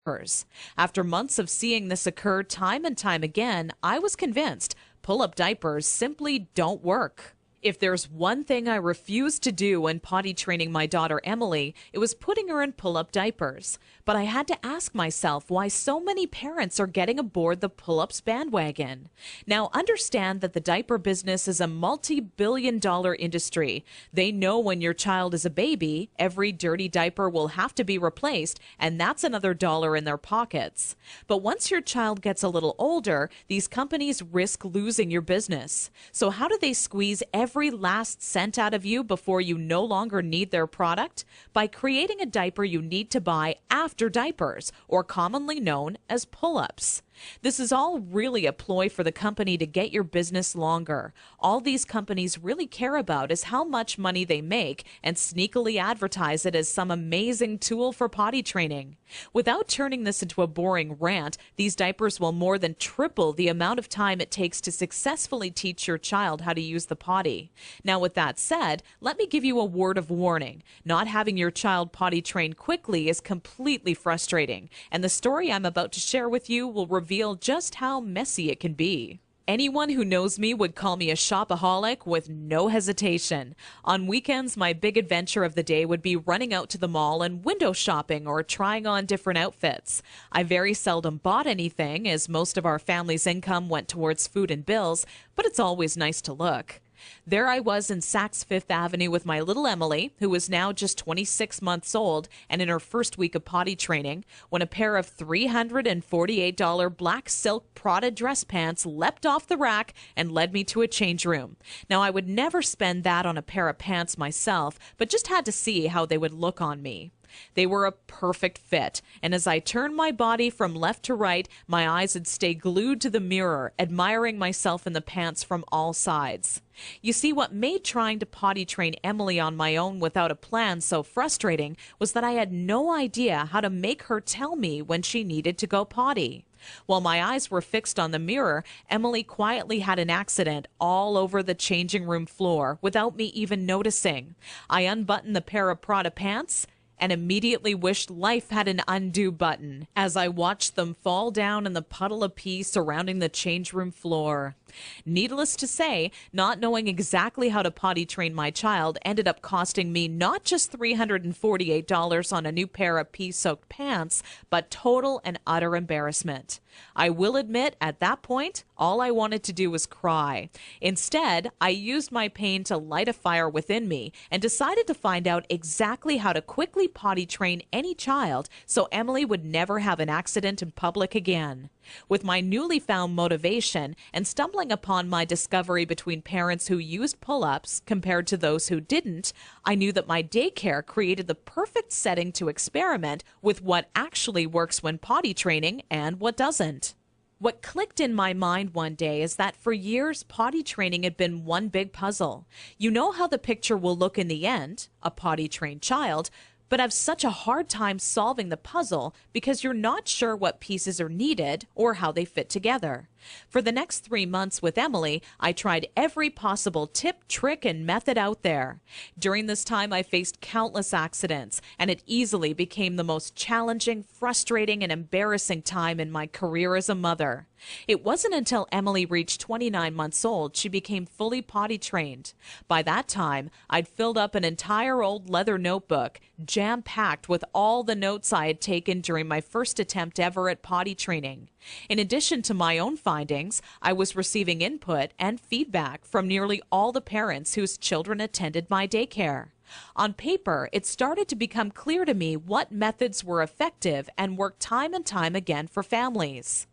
diapers. After months of seeing this occur time and time again, I was convinced pull-up diapers simply don't work. If there's one thing I refused to do when potty training my daughter Emily, it was putting her in pull-up diapers. But I had to ask myself why so many parents are getting aboard the pull-ups bandwagon. Now, understand that the diaper business is a multi-billion-dollar industry. They know when your child is a baby, every dirty diaper will have to be replaced, and that's another dollar in their pockets. But once your child gets a little older, these companies risk losing your business. So how do they squeeze every last cent out of you before you no longer need their product? By creating a diaper you need to buy after diapers, or commonly known as pull-ups. This is all really a ploy for the company to get your business longer. All these companies really care about is how much money they make and sneakily advertise it as some amazing tool for potty training. Without turning this into a boring rant, these diapers will more than triple the amount of time it takes to successfully teach your child how to use the potty. Now, with that said, let me give you a word of warning. Not having your child potty trained quickly is completely frustrating, and the story I'm about to share with you will reveal just how messy it can be. Anyone who knows me would call me a shopaholic with no hesitation. On weekends, my big adventure of the day would be running out to the mall and window shopping or trying on different outfits. I very seldom bought anything, as most of our family's income went towards food and bills, but it's always nice to look. There I was in Saks Fifth Avenue with my little Emily, who was now just 26 months old and in her first week of potty training, when a pair of $348 black silk Prada dress pants leapt off the rack and led me to a change room. Now, I would never spend that on a pair of pants myself, but just had to see how they would look on me. They were a perfect fit, and as I turned my body from left to right, my eyes would stay glued to the mirror, admiring myself in the pants from all sides. You see, what made trying to potty train Emily on my own without a plan so frustrating was that I had no idea how to make her tell me when she needed to go potty. While my eyes were fixed on the mirror, Emily quietly had an accident all over the changing room floor without me even noticing. I unbuttoned the pair of Prada pants and immediately wished life had an undo button as I watched them fall down in the puddle of pee surrounding the change room floor. Needless to say, not knowing exactly how to potty train my child ended up costing me not just $348 on a new pair of pee-soaked pants, but total and utter embarrassment. I will admit, at that point, all I wanted to do was cry. Instead, I used my pain to light a fire within me and decided to find out exactly how to quickly potty train any child so Emily would never have an accident in public again. With my newly found motivation and stumbling upon my discovery between parents who used pull-ups compared to those who didn't, I knew that my daycare created the perfect setting to experiment with what actually works when potty training and what doesn't. What clicked in my mind one day is that for years, potty training had been one big puzzle. You know how the picture will look in the end, a potty-trained child, but have such a hard time solving the puzzle because you're not sure what pieces are needed or how they fit together. For the next 3 months with Emily, I tried every possible tip, trick, and method out there. During this time, I faced countless accidents, and it easily became the most challenging, frustrating, and embarrassing time in my career as a mother. It wasn't until Emily reached 29 months old she became fully potty trained. By that time, I'd filled up an entire old leather notebook, jam-packed with all the notes I had taken during my first attempt ever at potty training. In addition to my own findings, I was receiving input and feedback from nearly all the parents whose children attended my daycare. On paper, it started to become clear to me what methods were effective and worked time and time again for families.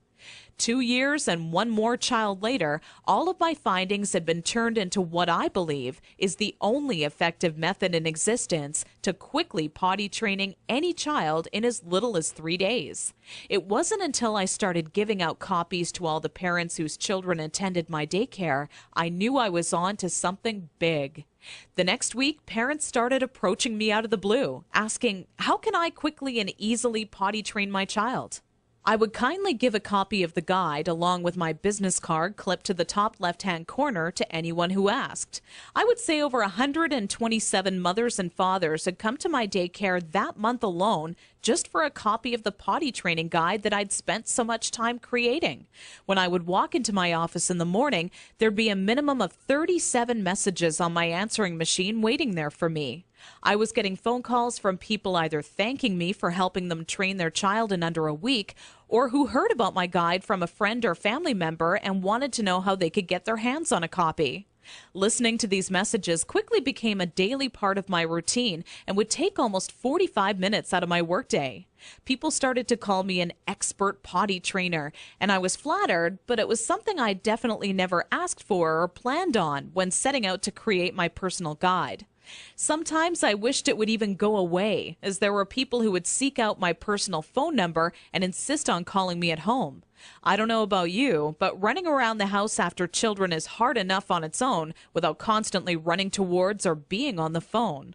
2 years and one more child later, all of my findings had been turned into what I believe is the only effective method in existence to quickly potty training any child in as little as 3 days. It wasn't until I started giving out copies to all the parents whose children attended my daycare I knew I was on to something big. The next week, parents started approaching me out of the blue, asking, how can I quickly and easily potty train my child? I would kindly give a copy of the guide along with my business card clipped to the top left-hand corner to anyone who asked. I would say over 127 mothers and fathers had come to my daycare that month alone just for a copy of the potty training guide that I'd spent so much time creating. When I would walk into my office in the morning, there'd be a minimum of 37 messages on my answering machine waiting there for me. I was getting phone calls from people either thanking me for helping them train their child in under a week, or who heard about my guide from a friend or family member and wanted to know how they could get their hands on a copy. Listening to these messages quickly became a daily part of my routine and would take almost 45 minutes out of my workday. People started to call me an expert potty trainer, and I was flattered, but it was something I definitely never asked for or planned on when setting out to create my personal guide. Sometimes I wished it would even go away, as there were people who would seek out my personal phone number and insist on calling me at home. I don't know about you, but running around the house after children is hard enough on its own without constantly running towards or being on the phone.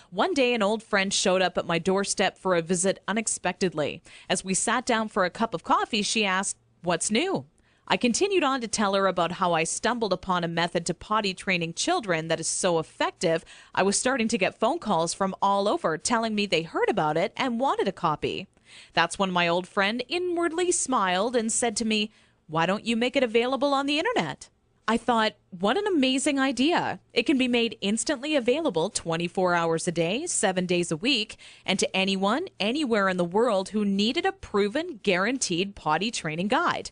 One day, an old friend showed up at my doorstep for a visit unexpectedly. As we sat down for a cup of coffee, she asked, "What's new?" I continued on to tell her about how I stumbled upon a method to potty training children that is so effective, I was starting to get phone calls from all over telling me they heard about it and wanted a copy. That's when my old friend inwardly smiled and said to me, "Why don't you make it available on the internet?" I thought, what an amazing idea. It can be made instantly available 24 hours a day, 7 days a week, and to anyone, anywhere in the world who needed a proven, guaranteed potty training guide.